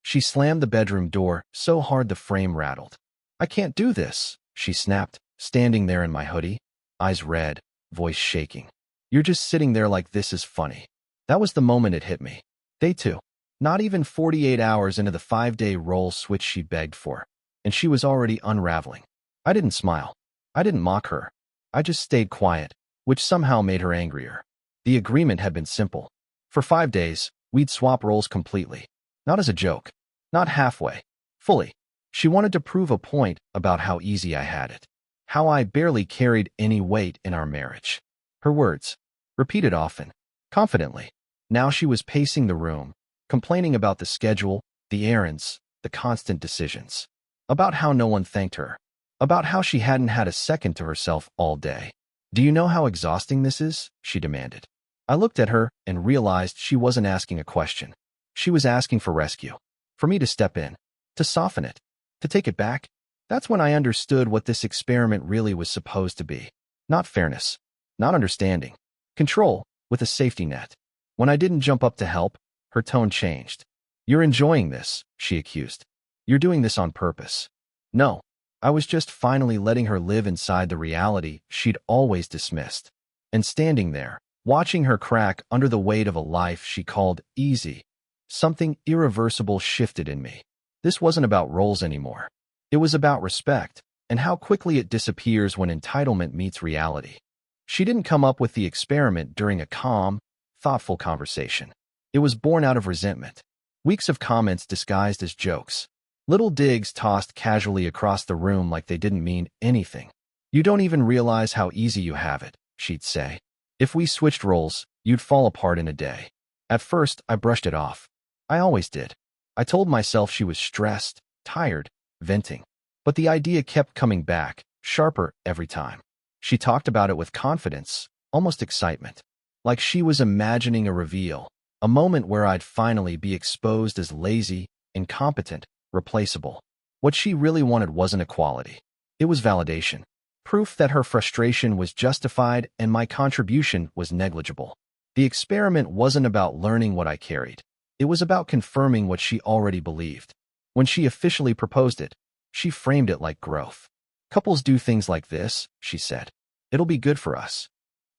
She slammed the bedroom door so hard the frame rattled. "I can't do this," she snapped, standing there in my hoodie, eyes red, voice shaking. "You're just sitting there like this is funny." That was the moment it hit me. Day 2. Not even 48 hours into the 5-day role switch she begged for, and she was already unraveling. I didn't smile. I didn't mock her. I just stayed quiet, which somehow made her angrier. The agreement had been simple. For 5 days, we'd swap roles completely. Not as a joke. Not halfway. Fully. She wanted to prove a point about how easy I had it. How I barely carried any weight in our marriage. Her words. Repeated often. Confidently. Now she was pacing the room, complaining about the schedule, the errands, the constant decisions. About how no one thanked her. About how she hadn't had a second to herself all day. "Do you know how exhausting this is?" she demanded. I looked at her and realized she wasn't asking a question. She was asking for rescue. For me to step in. To soften it. To take it back. That's when I understood what this experiment really was supposed to be. Not fairness. Not understanding. Control, with a safety net. When I didn't jump up to help, her tone changed. "You're enjoying this," she accused. "You're doing this on purpose." No. I was just finally letting her live inside the reality she'd always dismissed. And standing there, watching her crack under the weight of a life she called easy, something irreversible shifted in me. This wasn't about roles anymore. It was about respect, and how quickly it disappears when entitlement meets reality. She didn't come up with the experiment during a calm, thoughtful conversation. It was born out of resentment. Weeks of comments disguised as jokes. Little digs tossed casually across the room like they didn't mean anything. "You don't even realize how easy you have it," she'd say. "If we switched roles, you'd fall apart in a day." At first, I brushed it off. I always did. I told myself she was stressed, tired, venting. But the idea kept coming back, sharper every time. She talked about it with confidence, almost excitement. Like she was imagining a reveal, a moment where I'd finally be exposed as lazy, incompetent, replaceable. What she really wanted wasn't equality. It was validation. Proof that her frustration was justified and my contribution was negligible. The experiment wasn't about learning what I carried. It was about confirming what she already believed. When she officially proposed it, she framed it like growth. "Couples do things like this," she said. "It'll be good for us."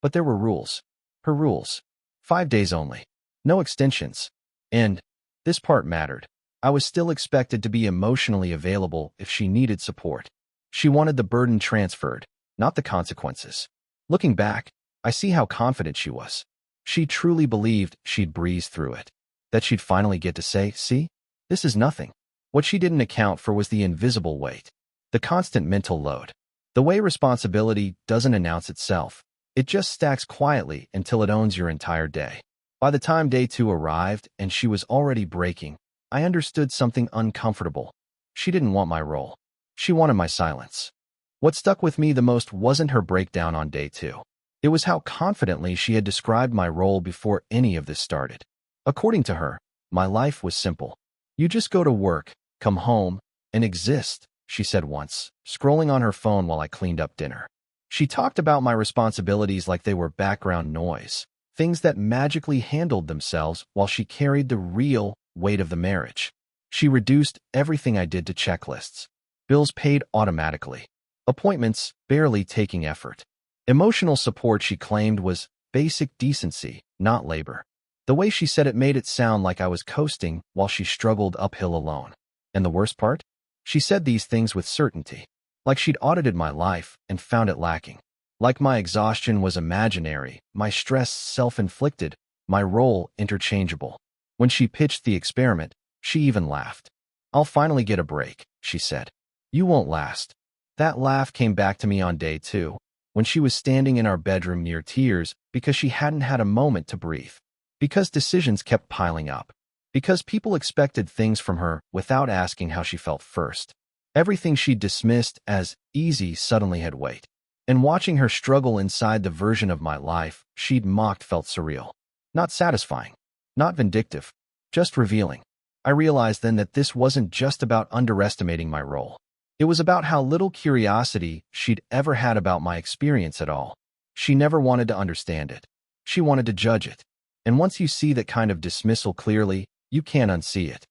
But there were rules. Her rules. 5 days only. No extensions. And this part mattered. I was still expected to be emotionally available if she needed support. She wanted the burden transferred, not the consequences. Looking back, I see how confident she was. She truly believed she'd breeze through it. That she'd finally get to say, "See, this is nothing." What she didn't account for was the invisible weight. The constant mental load. The way responsibility doesn't announce itself. It just stacks quietly until it owns your entire day. By the time day 2 arrived and she was already breaking, I understood something uncomfortable. She didn't want my role. She wanted my silence. What stuck with me the most wasn't her breakdown on day 2. It was how confidently she had described my role before any of this started. According to her, my life was simple. "You just go to work, come home, and exist," she said once, scrolling on her phone while I cleaned up dinner. She talked about my responsibilities like they were background noise, things that magically handled themselves while she carried the real weight of the marriage. She reduced everything I did to checklists. Bills paid automatically. Appointments barely taking effort. Emotional support, she claimed, was basic decency, not labor. The way she said it made it sound like I was coasting while she struggled uphill alone. And the worst part? She said these things with certainty. Like she'd audited my life and found it lacking. Like my exhaustion was imaginary, my stress self-inflicted, my role interchangeable. When she pitched the experiment, she even laughed. "I'll finally get a break," she said. "You won't last." That laugh came back to me on day 2, when she was standing in our bedroom near tears because she hadn't had a moment to breathe. Because decisions kept piling up. Because people expected things from her without asking how she felt first. Everything she'd dismissed as easy suddenly had weight. And watching her struggle inside the version of my life she'd mocked felt surreal. Not satisfying. Not vindictive. Just revealing. I realized then that this wasn't just about underestimating my role. It was about how little curiosity she'd ever had about my experience at all. She never wanted to understand it. She wanted to judge it. And once you see that kind of dismissal clearly, you can't unsee it.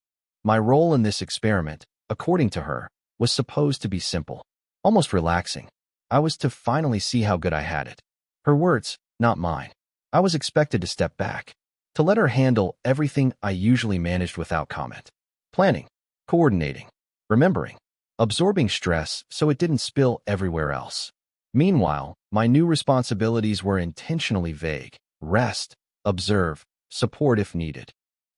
My role in this experiment, according to her, was supposed to be simple, almost relaxing. I was to finally see how good I had it. Her words, not mine. I was expected to step back, to let her handle everything I usually managed without comment. Planning, coordinating, remembering, absorbing stress so it didn't spill everywhere else. Meanwhile, my new responsibilities were intentionally vague. Rest, observe, support if needed.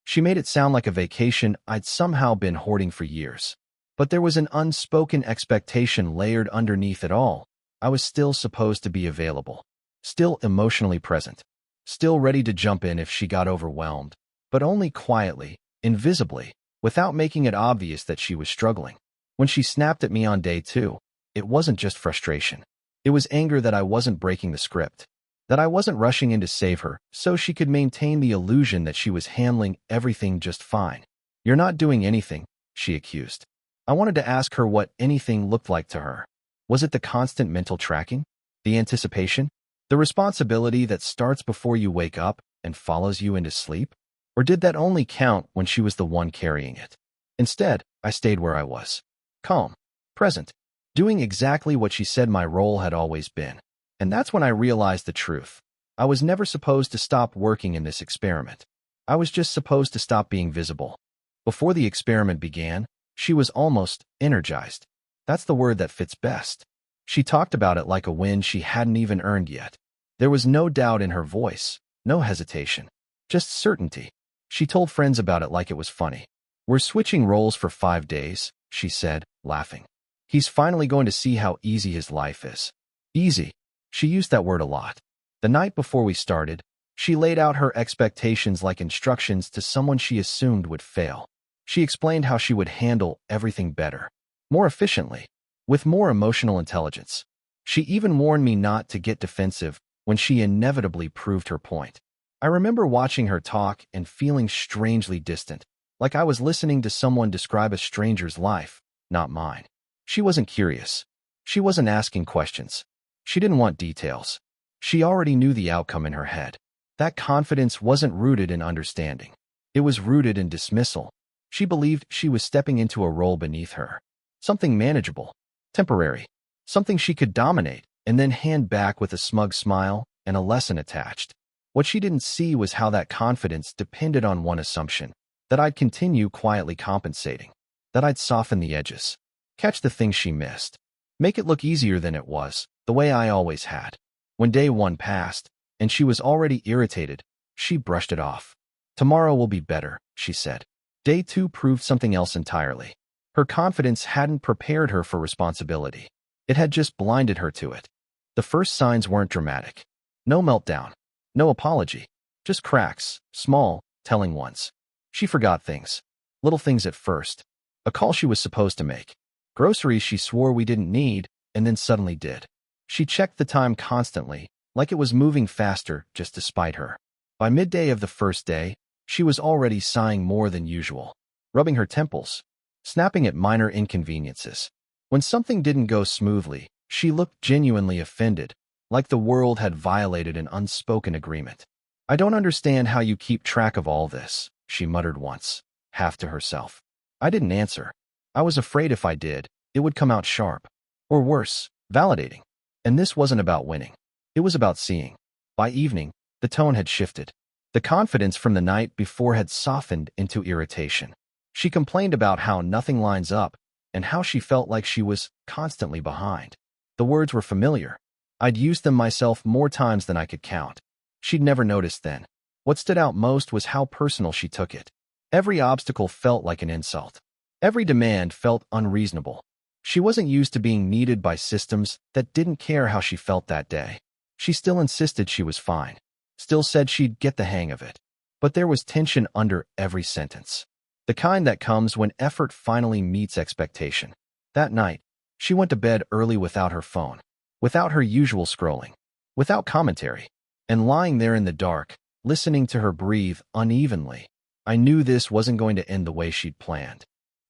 She made it sound like a vacation I'd somehow been hoarding for years. But there was an unspoken expectation layered underneath it all. I was still supposed to be available, still emotionally present, still ready to jump in if she got overwhelmed, but only quietly, invisibly, without making it obvious that she was struggling. When she snapped at me on day 2, it wasn't just frustration. It was anger that I wasn't breaking the script, that I wasn't rushing in to save her so she could maintain the illusion that she was handling everything just fine. "You're not doing anything," she accused. I wanted to ask her what anything looked like to her. Was it the constant mental tracking? The anticipation? The responsibility that starts before you wake up and follows you into sleep? Or did that only count when she was the one carrying it? Instead, I stayed where I was. Calm. Present. Doing exactly what she said my role had always been. And that's when I realized the truth. I was never supposed to stop working in this experiment. I was just supposed to stop being visible. Before the experiment began, she was almost energized. That's the word that fits best. She talked about it like a win she hadn't even earned yet. There was no doubt in her voice, no hesitation, just certainty. She told friends about it like it was funny. "We're switching roles for 5 days," she said, laughing. "He's finally going to see how easy his life is." Easy. She used that word a lot. The night before we started, she laid out her expectations like instructions to someone she assumed would fail. She explained how she would handle everything better, more efficiently, with more emotional intelligence. She even warned me not to get defensive when she inevitably proved her point. I remember watching her talk and feeling strangely distant, like I was listening to someone describe a stranger's life, not mine. She wasn't curious. She wasn't asking questions. She didn't want details. She already knew the outcome in her head. That confidence wasn't rooted in understanding. It was rooted in dismissal. She believed she was stepping into a role beneath her. Something manageable, temporary, something she could dominate and then hand back with a smug smile and a lesson attached. What she didn't see was how that confidence depended on one assumption, that I'd continue quietly compensating, that I'd soften the edges, catch the things she missed, make it look easier than it was, the way I always had. When day 1 passed, and she was already irritated, she brushed it off. "Tomorrow will be better," she said. Day 2 proved something else entirely. Her confidence hadn't prepared her for responsibility. It had just blinded her to it. The first signs weren't dramatic. No meltdown. No apology. Just cracks, small, telling ones. She forgot things. Little things at first. A call she was supposed to make. Groceries she swore we didn't need, and then suddenly did. She checked the time constantly, like it was moving faster just to spite her. By midday of the first day, she was already sighing more than usual, rubbing her temples, snapping at minor inconveniences. When something didn't go smoothly, she looked genuinely offended, like the world had violated an unspoken agreement. "I don't understand how you keep track of all this," she muttered once, half to herself. I didn't answer. I was afraid if I did, it would come out sharp. Or worse, validating. And this wasn't about winning. It was about seeing. By evening, the tone had shifted. The confidence from the night before had softened into irritation. She complained about how nothing lines up and how she felt like she was constantly behind. The words were familiar. I'd used them myself more times than I could count. She'd never noticed then. What stood out most was how personal she took it. Every obstacle felt like an insult. Every demand felt unreasonable. She wasn't used to being needed by systems that didn't care how she felt that day. She still insisted she was fine. Still said she'd get the hang of it. But there was tension under every sentence. The kind that comes when effort finally meets expectation. That night, she went to bed early without her phone, without her usual scrolling, without commentary, and lying there in the dark, listening to her breathe unevenly. I knew this wasn't going to end the way she'd planned.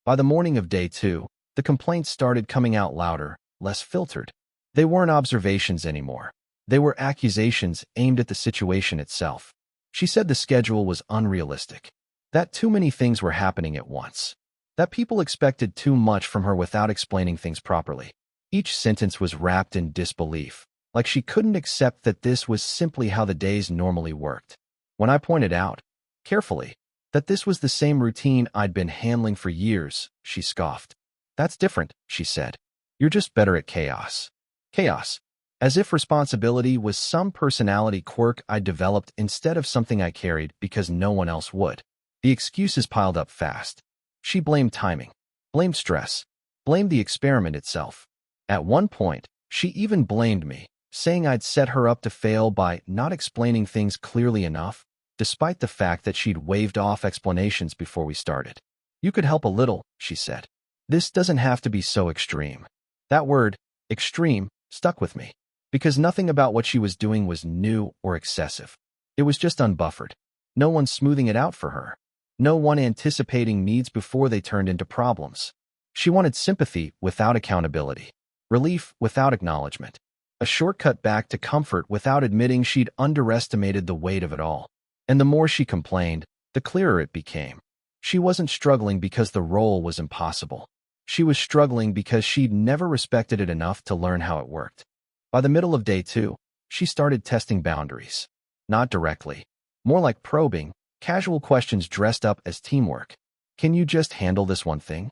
By the morning of day 2, the complaints started coming out louder, less filtered. They weren't observations anymore. They were accusations aimed at the situation itself. She said the schedule was unrealistic, that too many things were happening at once. That people expected too much from her without explaining things properly. Each sentence was wrapped in disbelief, like she couldn't accept that this was simply how the days normally worked. When I pointed out, carefully, that this was the same routine I'd been handling for years, she scoffed. That's different, she said. You're just better at chaos. Chaos. As if responsibility was some personality quirk I developed instead of something I carried because no one else would. The excuses piled up fast. She blamed timing, blamed stress, blamed the experiment itself. At one point, she even blamed me, saying I'd set her up to fail by not explaining things clearly enough, despite the fact that she'd waved off explanations before we started. You could help a little, she said. This doesn't have to be so extreme. That word, extreme, stuck with me, because nothing about what she was doing was new or excessive. It was just unbuffered. No one smoothing it out for her. No one anticipating needs before they turned into problems. She wanted sympathy without accountability, relief without acknowledgement, a shortcut back to comfort without admitting she'd underestimated the weight of it all. And the more she complained, the clearer it became. She wasn't struggling because the role was impossible. She was struggling because she'd never respected it enough to learn how it worked. By the middle of day 2, she started testing boundaries. Not directly, more like probing, casual questions dressed up as teamwork. Can you just handle this one thing?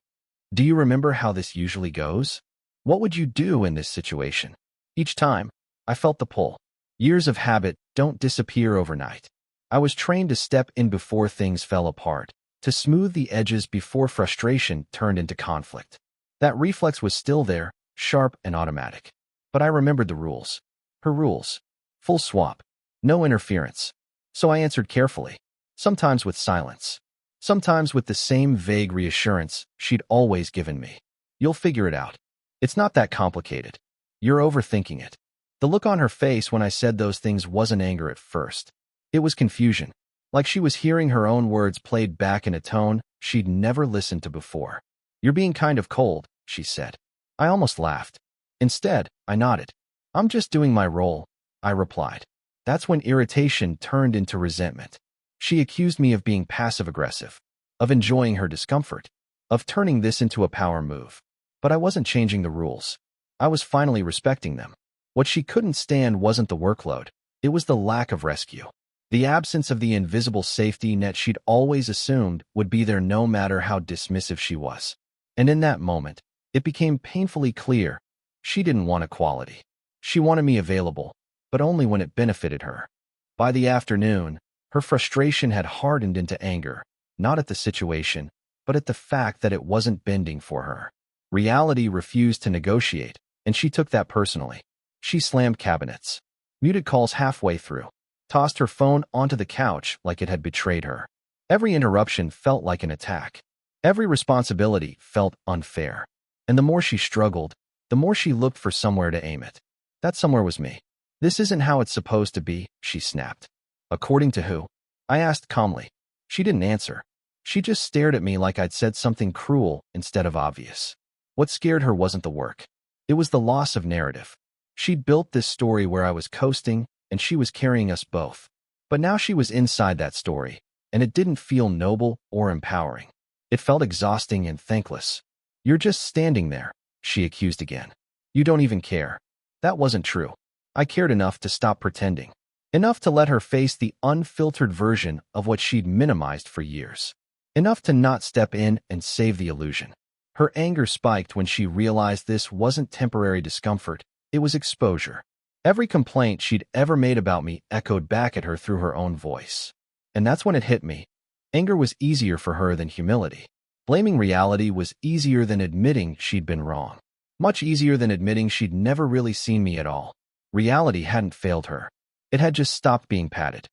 Do you remember how this usually goes? What would you do in this situation? Each time, I felt the pull. Years of habit don't disappear overnight. I was trained to step in before things fell apart, to smooth the edges before frustration turned into conflict. That reflex was still there, sharp and automatic. But I remembered the rules. Her rules. Full swap. No interference. So I answered carefully. Sometimes with silence. Sometimes with the same vague reassurance she'd always given me. You'll figure it out. It's not that complicated. You're overthinking it. The look on her face when I said those things wasn't anger at first. It was confusion. Like she was hearing her own words played back in a tone she'd never listened to before. You're being kind of cold, she said. I almost laughed. Instead, I nodded. I'm just doing my role, I replied. That's when irritation turned into resentment. She accused me of being passive-aggressive, of enjoying her discomfort, of turning this into a power move. But I wasn't changing the rules. I was finally respecting them. What she couldn't stand wasn't the workload. It was the lack of rescue. The absence of the invisible safety net she'd always assumed would be there no matter how dismissive she was. And in that moment, it became painfully clear she didn't want equality. She wanted me available, but only when it benefited her. By the afternoon, her frustration had hardened into anger, not at the situation, but at the fact that it wasn't bending for her. Reality refused to negotiate, and she took that personally. She slammed cabinets, muted calls halfway through, tossed her phone onto the couch like it had betrayed her. Every interruption felt like an attack. Every responsibility felt unfair. And the more she struggled, the more she looked for somewhere to aim it. That somewhere was me. This isn't how it's supposed to be, she snapped. According to who? I asked calmly. She didn't answer. She just stared at me like I'd said something cruel instead of obvious. What scared her wasn't the work. It was the loss of narrative. She'd built this story where I was coasting, and she was carrying us both. But now she was inside that story, and it didn't feel noble or empowering. It felt exhausting and thankless. You're just standing there, she accused again. You don't even care. That wasn't true. I cared enough to stop pretending. Enough to let her face the unfiltered version of what she'd minimized for years. Enough to not step in and save the illusion. Her anger spiked when she realized this wasn't temporary discomfort, it was exposure. Every complaint she'd ever made about me echoed back at her through her own voice. And that's when it hit me. Anger was easier for her than humility. Blaming reality was easier than admitting she'd been wrong. Much easier than admitting she'd never really seen me at all. Reality hadn't failed her. It had just stopped being padded.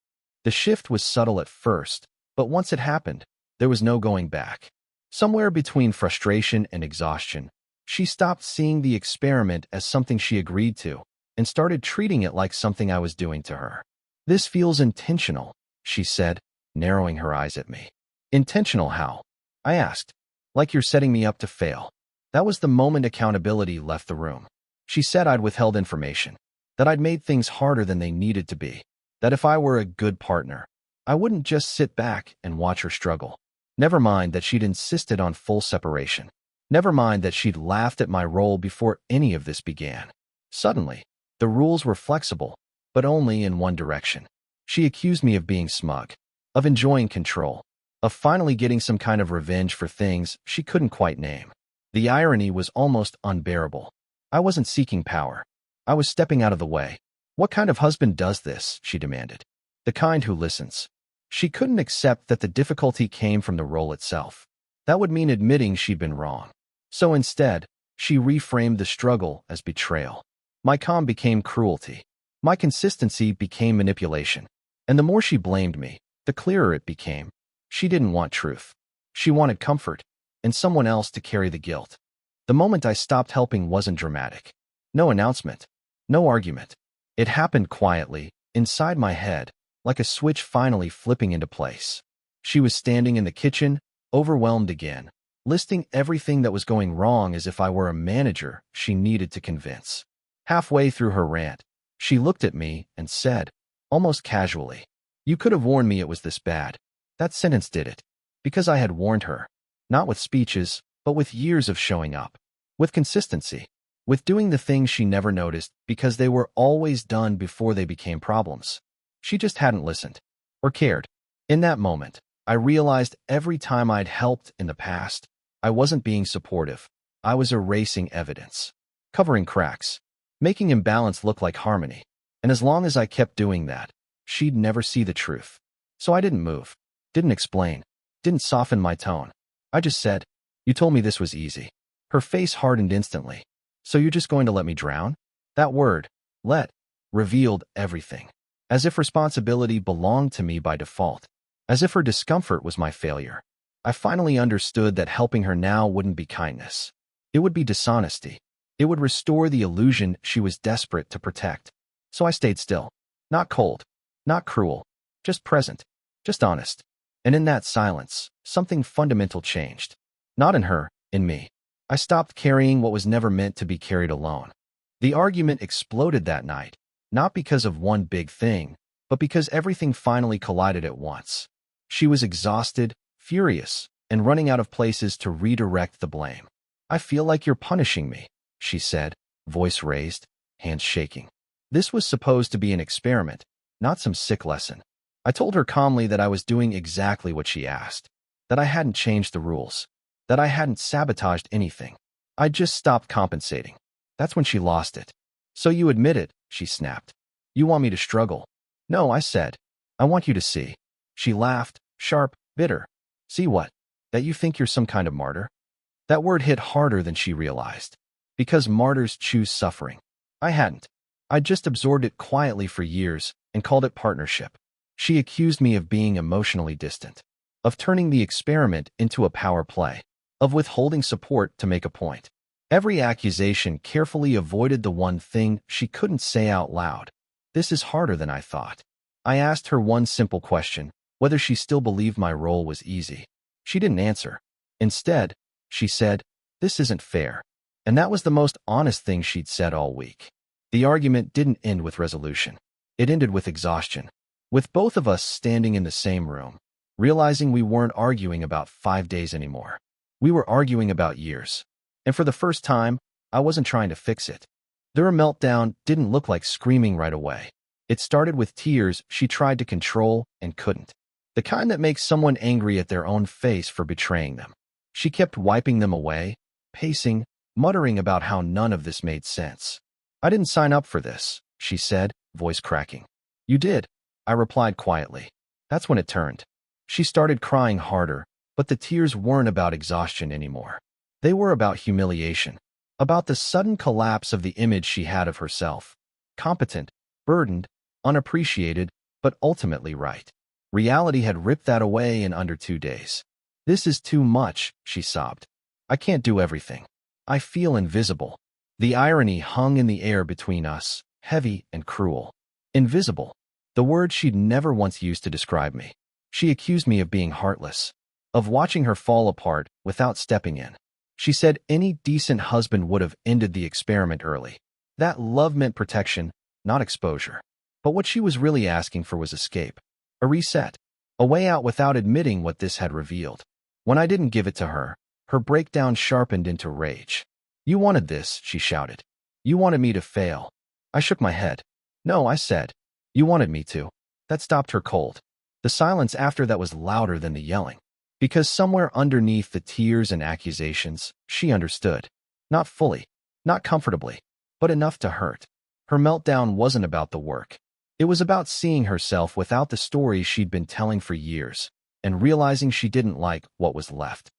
The shift was subtle at first, but once it happened, there was no going back. Somewhere between frustration and exhaustion, she stopped seeing the experiment as something she agreed to and started treating it like something I was doing to her. This feels intentional, she said, narrowing her eyes at me. Intentional how? I asked. Like you're setting me up to fail. That was the moment accountability left the room. She said I'd withheld information, that I'd made things harder than they needed to be, that if I were a good partner, I wouldn't just sit back and watch her struggle. Never mind that she'd insisted on full separation. Never mind that she'd laughed at my role before any of this began. Suddenly, the rules were flexible, but only in one direction. She accused me of being smug, of enjoying control, of finally getting some kind of revenge for things she couldn't quite name. The irony was almost unbearable. I wasn't seeking power. I was stepping out of the way. What kind of husband does this? She demanded. The kind who listens. She couldn't accept that the difficulty came from the role itself. That would mean admitting she'd been wrong. So instead, she reframed the struggle as betrayal. My calm became cruelty. My consistency became manipulation. And the more she blamed me, the clearer it became. She didn't want truth. She wanted comfort, and someone else to carry the guilt. The moment I stopped helping wasn't dramatic. No announcement. No argument. It happened quietly, inside my head, like a switch finally flipping into place. She was standing in the kitchen, overwhelmed again, listing everything that was going wrong as if I were a manager she needed to convince. Halfway through her rant, she looked at me and said, almost casually, "You could have warned me it was this bad." That sentence did it. Because I had warned her. Not with speeches, but with years of showing up. With consistency. With doing the things she never noticed because they were always done before they became problems. She just hadn't listened. Or cared. In that moment, I realized every time I'd helped in the past, I wasn't being supportive. I was erasing evidence. Covering cracks. Making imbalance look like harmony. And as long as I kept doing that, she'd never see the truth. So I didn't move. Didn't explain. Didn't soften my tone. I just said, "You told me this was easy." Her face hardened instantly. "So you're just going to let me drown?" That word, let, revealed everything. As if responsibility belonged to me by default. As if her discomfort was my failure. I finally understood that helping her now wouldn't be kindness. It would be dishonesty. It would restore the illusion she was desperate to protect. So I stayed still. Not cold. Not cruel. Just present. Just honest. And in that silence, something fundamental changed. Not in her, in me. I stopped carrying what was never meant to be carried alone. The argument exploded that night, not because of one big thing, but because everything finally collided at once. She was exhausted, furious, and running out of places to redirect the blame. "I feel like you're punishing me," she said, voice raised, hands shaking. This was supposed to be an experiment, not some sick lesson. I told her calmly that I was doing exactly what she asked, that I hadn't changed the rules, that I hadn't sabotaged anything. I'd just stopped compensating. That's when she lost it. "So you admit it," she snapped. "You want me to struggle?" "No," I said. "I want you to see." She laughed, sharp, bitter. "See what? That you think you're some kind of martyr?" That word hit harder than she realized. Because martyrs choose suffering. I hadn't. I'd just absorbed it quietly for years and called it partnership. She accused me of being emotionally distant, of turning the experiment into a power play, of withholding support to make a point. Every accusation carefully avoided the one thing she couldn't say out loud. "This is harder than I thought." I asked her one simple question, whether she still believed my role was easy. She didn't answer. Instead, she said, "This isn't fair." And that was the most honest thing she'd said all week. The argument didn't end with resolution. It ended with exhaustion. With both of us standing in the same room, realizing we weren't arguing about 5 days anymore. We were arguing about years. And for the first time, I wasn't trying to fix it. Their meltdown didn't look like screaming right away. It started with tears she tried to control and couldn't. The kind that makes someone angry at their own face for betraying them. She kept wiping them away, pacing, muttering about how none of this made sense. "I didn't sign up for this," she said, voice cracking. "You did," I replied quietly. That's when it turned. She started crying harder, but the tears weren't about exhaustion anymore. They were about humiliation, about the sudden collapse of the image she had of herself. Competent, burdened, unappreciated, but ultimately right. Reality had ripped that away in under 2 days. "This is too much," she sobbed. "I can't do everything. I feel invisible." The irony hung in the air between us, heavy and cruel. Invisible. The word she'd never once used to describe me. She accused me of being heartless, of watching her fall apart without stepping in. She said any decent husband would have ended the experiment early. That love meant protection, not exposure. But what she was really asking for was escape. A reset. A way out without admitting what this had revealed. When I didn't give it to her, her breakdown sharpened into rage. You wanted this, she shouted. You wanted me to fail. I shook my head. No, I said. You wanted me to. That stopped her cold. The silence after that was louder than the yelling. Because somewhere underneath the tears and accusations, she understood. Not fully, not comfortably, but enough to hurt. Her meltdown wasn't about the work. It was about seeing herself without the story she'd been telling for years, and realizing she didn't like what was left.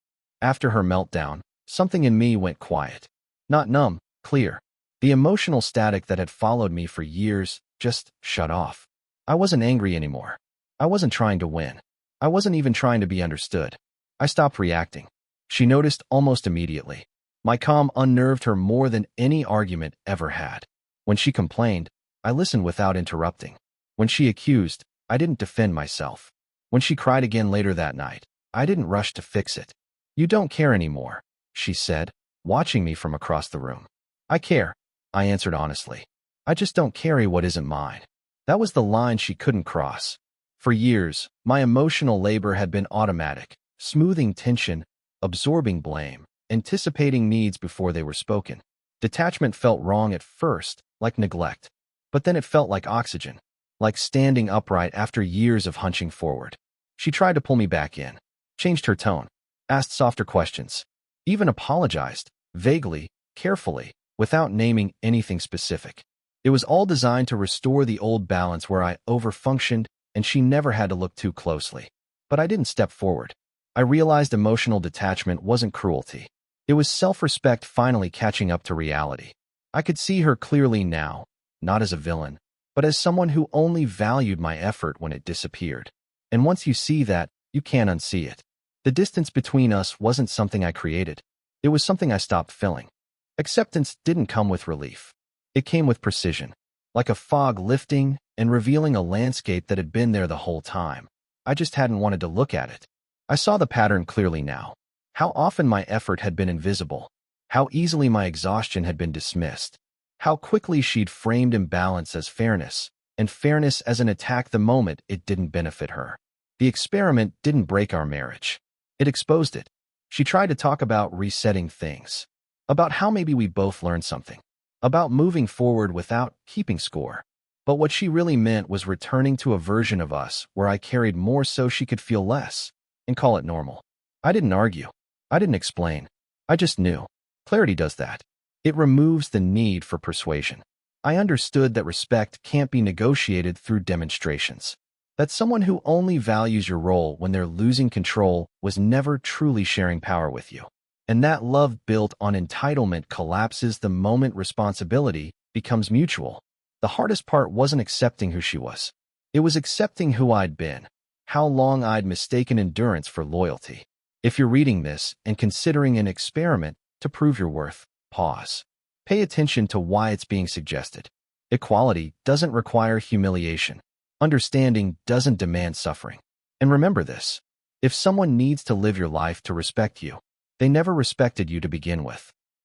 After her meltdown, something in me went quiet. Not numb, clear. The emotional static that had followed me for years just shut off. I wasn't angry anymore. I wasn't trying to win. I wasn't even trying to be understood. I stopped reacting. She noticed almost immediately. My calm unnerved her more than any argument ever had. When she complained, I listened without interrupting. When she accused, I didn't defend myself. When she cried again later that night, I didn't rush to fix it. You don't care anymore, she said, watching me from across the room. I care, I answered honestly. I just don't carry what isn't mine. That was the line she couldn't cross. For years, my emotional labor had been automatic, smoothing tension, absorbing blame, anticipating needs before they were spoken. Detachment felt wrong at first, like neglect. But then it felt like oxygen, like standing upright after years of hunching forward. She tried to pull me back in, changed her tone, asked softer questions, even apologized, vaguely, carefully, without naming anything specific. It was all designed to restore the old balance where I overfunctioned and she never had to look too closely. But I didn't step forward. I realized emotional detachment wasn't cruelty. It was self-respect finally catching up to reality. I could see her clearly now, not as a villain, but as someone who only valued my effort when it disappeared. And once you see that, you can't unsee it. The distance between us wasn't something I created. It was something I stopped filling. Acceptance didn't come with relief. It came with precision, like a fog lifting and revealing a landscape that had been there the whole time. I just hadn't wanted to look at it. I saw the pattern clearly now. How often my effort had been invisible. How easily my exhaustion had been dismissed. How quickly she'd framed imbalance as fairness, and fairness as an attack the moment it didn't benefit her. The experiment didn't break our marriage. It exposed it. She tried to talk about resetting things, about how maybe we both learned something, about moving forward without keeping score. But what she really meant was returning to a version of us where I carried more so she could feel less and call it normal. I didn't argue. I didn't explain. I just knew. Clarity does that. It removes the need for persuasion. I understood that respect can't be negotiated through demonstrations. That someone who only values your role when they're losing control was never truly sharing power with you. And that love built on entitlement collapses the moment responsibility becomes mutual. The hardest part wasn't accepting who she was. It was accepting who I'd been, how long I'd mistaken endurance for loyalty. If you're reading this and considering an experiment to prove your worth, pause. Pay attention to why it's being suggested. Equality doesn't require humiliation. Understanding doesn't demand suffering. And remember this. If someone needs to live your life to respect you, they never respected you to begin with.